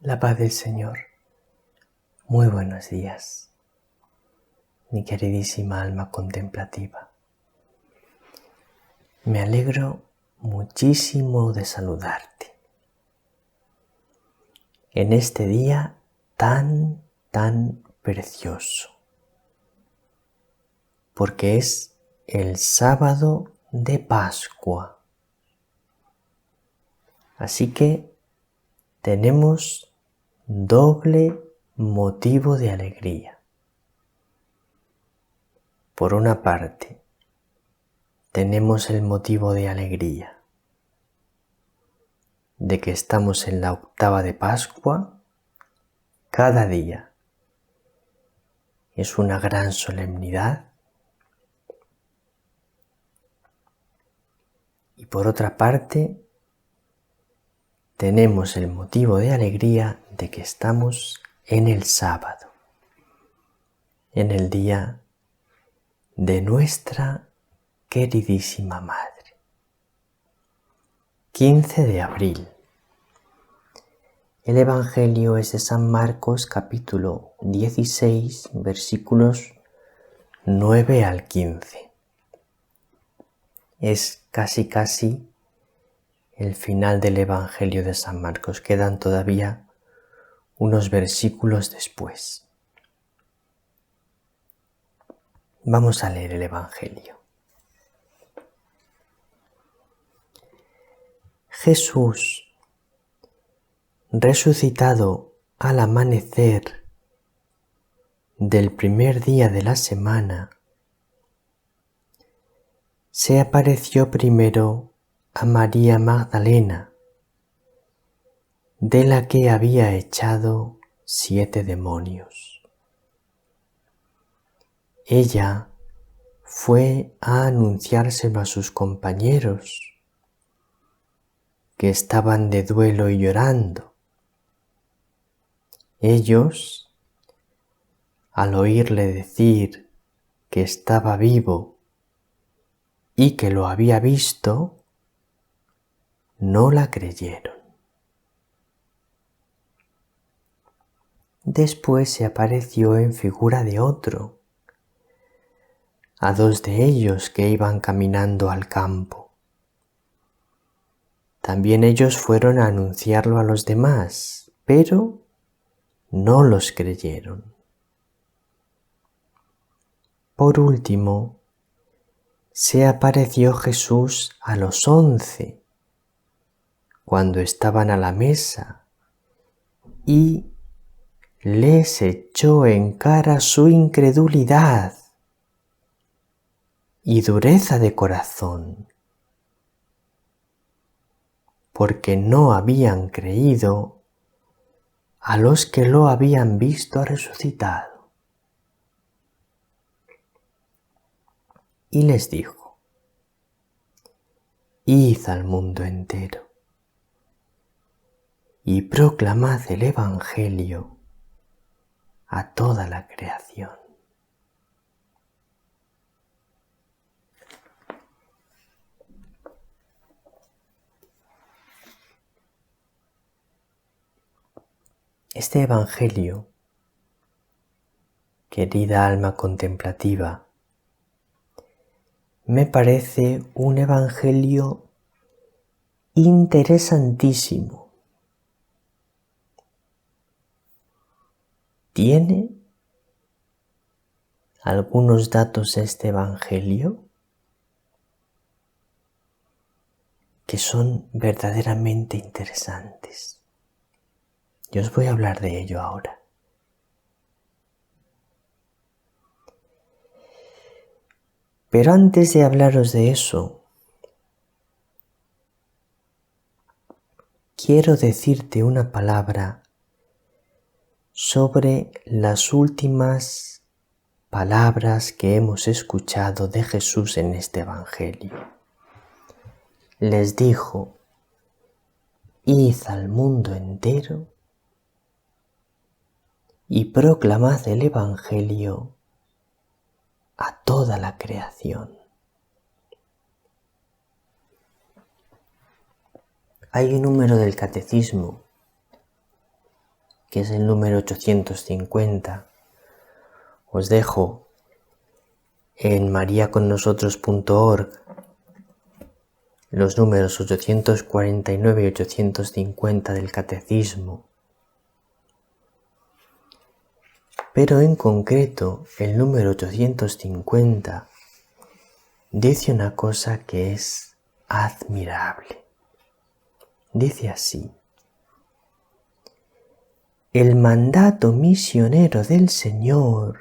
La paz del Señor. Muy buenos días, mi queridísima alma contemplativa. Me alegro muchísimo de saludarte en este día tan precioso, porque es el sábado de Pascua. Así que tenemos doble motivo de alegría. Por una parte, tenemos el motivo de alegría de que estamos en la octava de Pascua. Cada día es una gran solemnidad. Y por otra parte, tenemos el motivo de alegría de que estamos en el sábado, en el día de nuestra queridísima Madre. 15 de abril. El Evangelio es de San Marcos, capítulo 16, versículos 9 al 15. Es casi el final del Evangelio de San Marcos. Quedan todavía unos versículos después. Vamos a leer el Evangelio. Jesús, resucitado al amanecer del primer día de la semana, se apareció primero a María Magdalena, de la que había echado 7 demonios. Ella fue a anunciárselo a sus compañeros, que estaban de duelo y llorando. Ellos, al oírle decir que estaba vivo y que lo había visto, no la creyeron. Después se apareció en figura de otro, a 2 de ellos que iban caminando al campo. También ellos fueron a anunciarlo a los demás, pero no los creyeron. Por último, se apareció Jesús a los 11, cuando estaban a la mesa, y les echó en cara su incredulidad y dureza de corazón, porque no habían creído a los que lo habían visto resucitado. Y les dijo: id al mundo entero y proclamad el Evangelio a toda la creación. Este Evangelio, querida alma contemplativa, me parece un Evangelio interesantísimo. ¿Tiene algunos datos este Evangelio que son verdaderamente interesantes? Yo os voy a hablar de ello ahora. Pero antes de hablaros de eso, quiero decirte una palabra sobre las últimas palabras que hemos escuchado de Jesús en este Evangelio. Les dijo: id al mundo entero y proclamad el Evangelio a toda la creación. Hay un número del Catecismo que es el número 850. Os dejo en mariaconnosotros.org los números 849 y 850 del Catecismo. Pero en concreto, el número 850 dice una cosa que es admirable. Dice así: el mandato misionero del Señor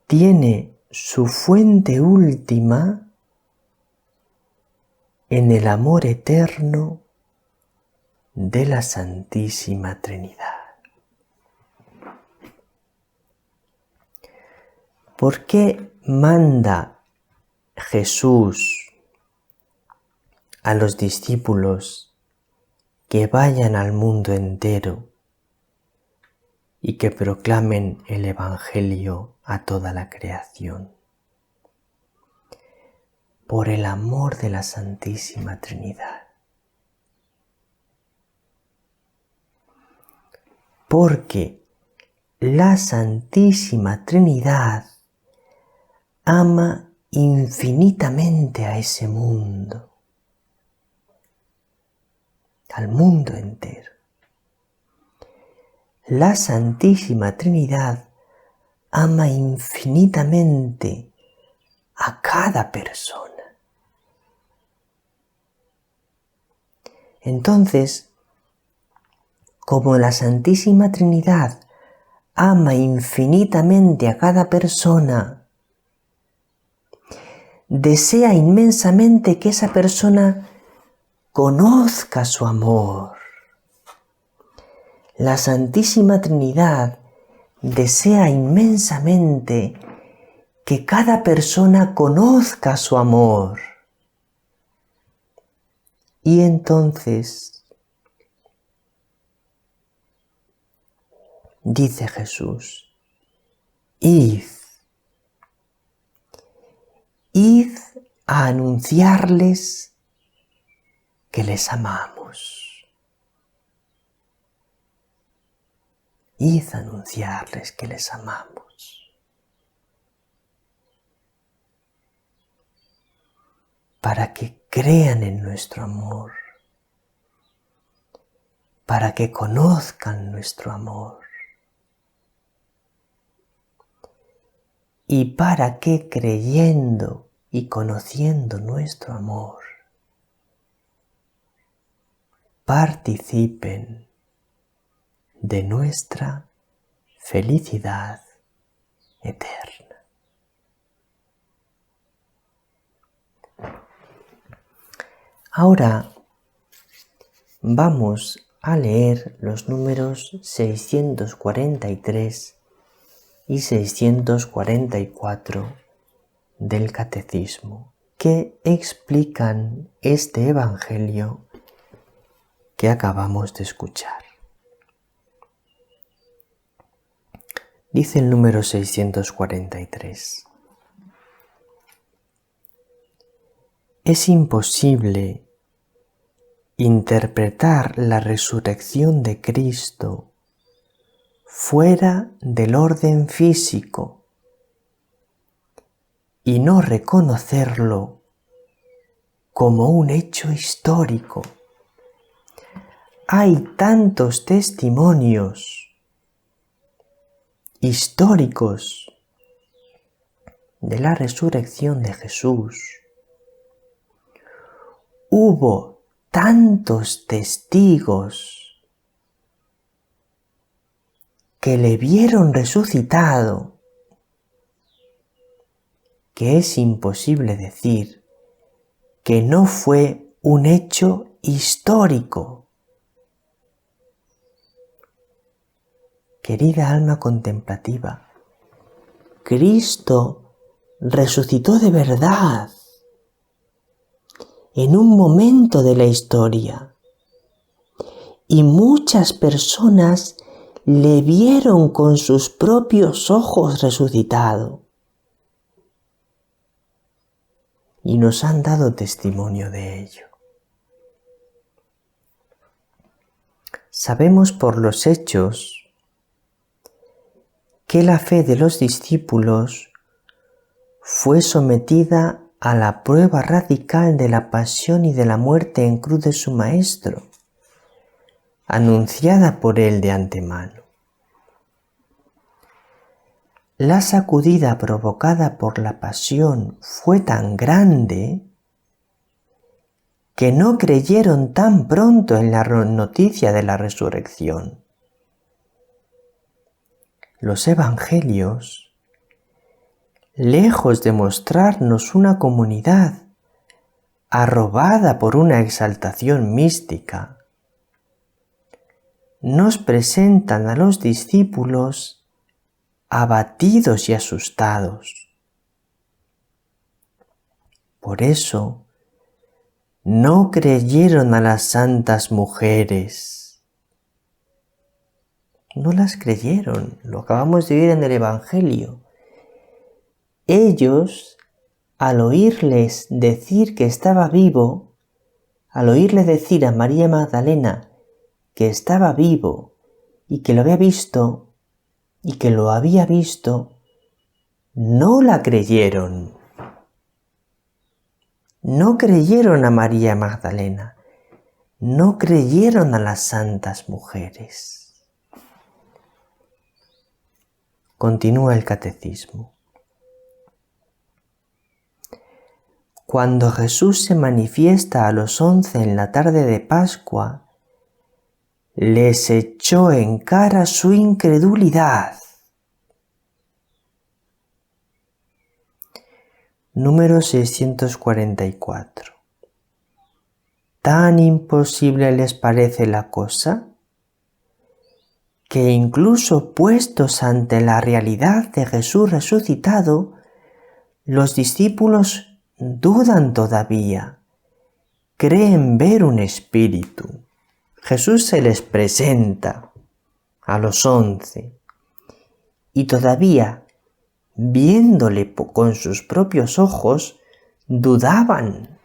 tiene su fuente última en el amor eterno de la Santísima Trinidad. ¿Por qué manda Jesús a los discípulos que vayan al mundo entero y que proclamen el Evangelio a toda la creación? Por el amor de la Santísima Trinidad. Porque la Santísima Trinidad ama infinitamente a ese mundo, al mundo entero. La Santísima Trinidad ama infinitamente a cada persona. Entonces, como la Santísima Trinidad ama infinitamente a cada persona, desea inmensamente que esa persona conozca su amor. La Santísima Trinidad desea inmensamente que cada persona conozca su amor. Y entonces dice Jesús: id a anunciarles que les amamos. Id a anunciarles que les amamos. Para que crean en nuestro amor, para que conozcan nuestro amor y para que creyendo y conociendo nuestro amor participen de nuestra felicidad eterna. Ahora vamos a leer los números 643 y 644 del Catecismo, que explican este Evangelio que acabamos de escuchar. Dice el número 643: es imposible interpretar la resurrección de Cristo fuera del orden físico y no reconocerlo como un hecho histórico. Hay tantos testimonios históricos de la resurrección de Jesús. Hubo tantos testigos que le vieron resucitado que es imposible decir que no fue un hecho histórico. Querida alma contemplativa, Cristo resucitó de verdad en un momento de la historia y muchas personas le vieron con sus propios ojos resucitado y nos han dado testimonio de ello. Sabemos por los hechos que la fe de los discípulos fue sometida a la prueba radical de la pasión y de la muerte en cruz de su Maestro, anunciada por él de antemano. La sacudida provocada por la pasión fue tan grande que no creyeron tan pronto en la noticia de la resurrección. Los evangelios, lejos de mostrarnos una comunidad arrobada por una exaltación mística, nos presentan a los discípulos abatidos y asustados. Por eso, no creyeron a las santas mujeres. No las creyeron, lo acabamos de oír en el Evangelio. Ellos, al oírles decir que estaba vivo, al oírle decir a María Magdalena que estaba vivo y que lo había visto, no la creyeron. No creyeron a María Magdalena, no creyeron a las santas mujeres. Continúa el catecismo. Cuando Jesús se manifiesta a los 11 en la tarde de Pascua, les echó en cara su incredulidad. Número 644. ¿Tan imposible les parece la cosa? Que incluso puestos ante la realidad de Jesús resucitado, los discípulos dudan todavía, creen ver un espíritu. Jesús se les presenta a los 11 y todavía, viéndole con sus propios ojos, dudaban.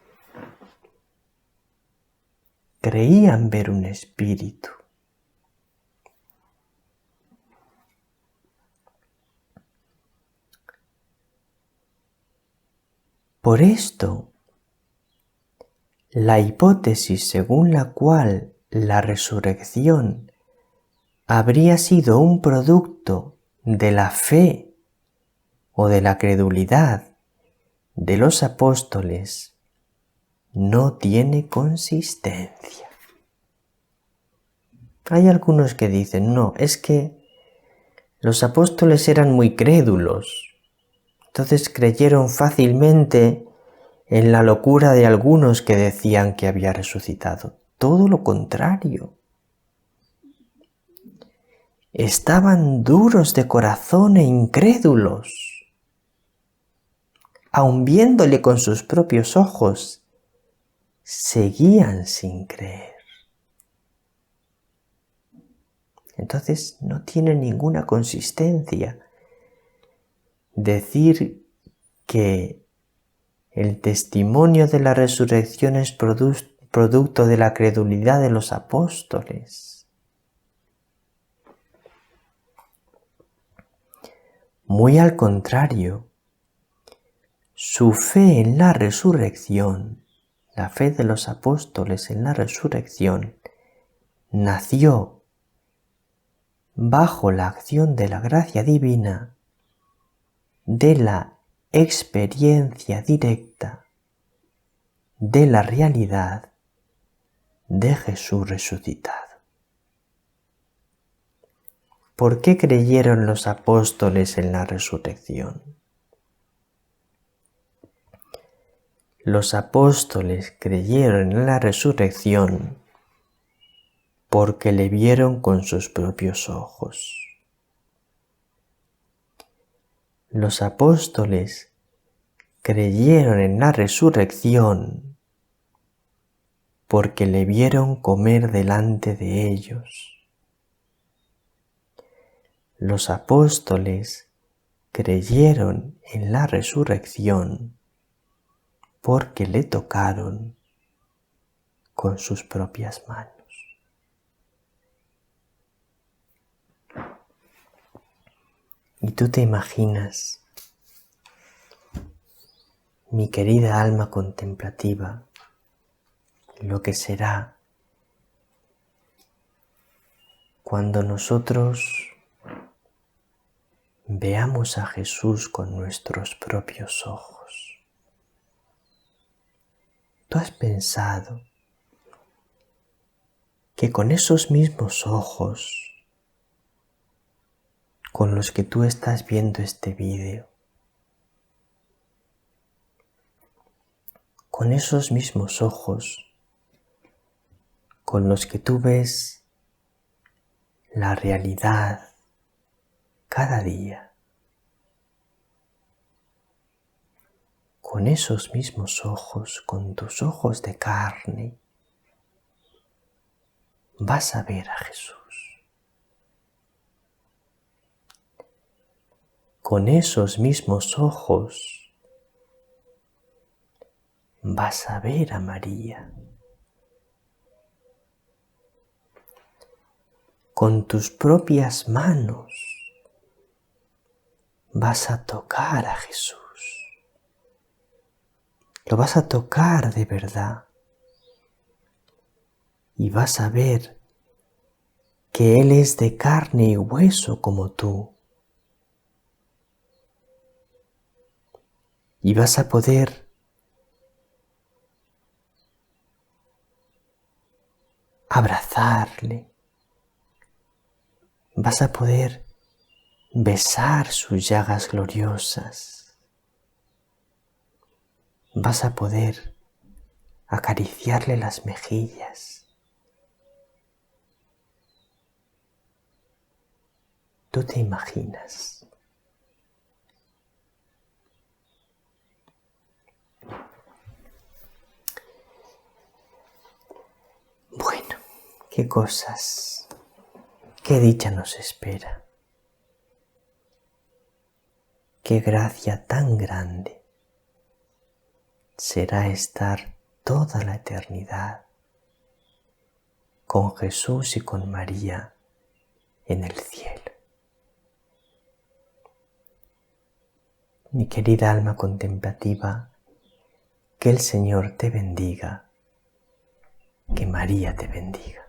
Creían ver un espíritu. Por esto, la hipótesis según la cual la resurrección habría sido un producto de la fe o de la credulidad de los apóstoles no tiene consistencia. Hay algunos que dicen, no, es que los apóstoles eran muy crédulos, entonces creyeron fácilmente en la locura de algunos que decían que había resucitado. Todo lo contrario. Estaban duros de corazón e incrédulos. Aun viéndole con sus propios ojos, seguían sin creer. Entonces no tiene ninguna consistencia decir que el testimonio de la resurrección es producto de la credulidad de los apóstoles. Muy al contrario, su fe en la resurrección, la fe de los apóstoles en la resurrección, nació bajo la acción de la gracia divina, de la experiencia directa de la realidad de Jesús resucitado. ¿Por qué creyeron los apóstoles en la resurrección? Los apóstoles creyeron en la resurrección porque le vieron con sus propios ojos. Los apóstoles creyeron en la resurrección porque le vieron comer delante de ellos. Los apóstoles creyeron en la resurrección porque le tocaron con sus propias manos. Y tú te imaginas, mi querida alma contemplativa, lo que será cuando nosotros veamos a Jesús con nuestros propios ojos. ¿Tú has pensado que con esos mismos ojos con los que tú estás viendo este vídeo, con esos mismos ojos con los que tú ves la realidad cada día, con esos mismos ojos, con tus ojos de carne, vas a ver a Jesús? Con esos mismos ojos vas a ver a María. Con tus propias manos vas a tocar a Jesús. Lo vas a tocar de verdad y vas a ver que Él es de carne y hueso como tú. Y vas a poder abrazarle, vas a poder besar sus llagas gloriosas, vas a poder acariciarle las mejillas. ¿Tú te imaginas? Bueno, qué cosas, qué dicha nos espera. Qué gracia tan grande será estar toda la eternidad con Jesús y con María en el cielo. Mi querida alma contemplativa, que el Señor te bendiga, que María te bendiga.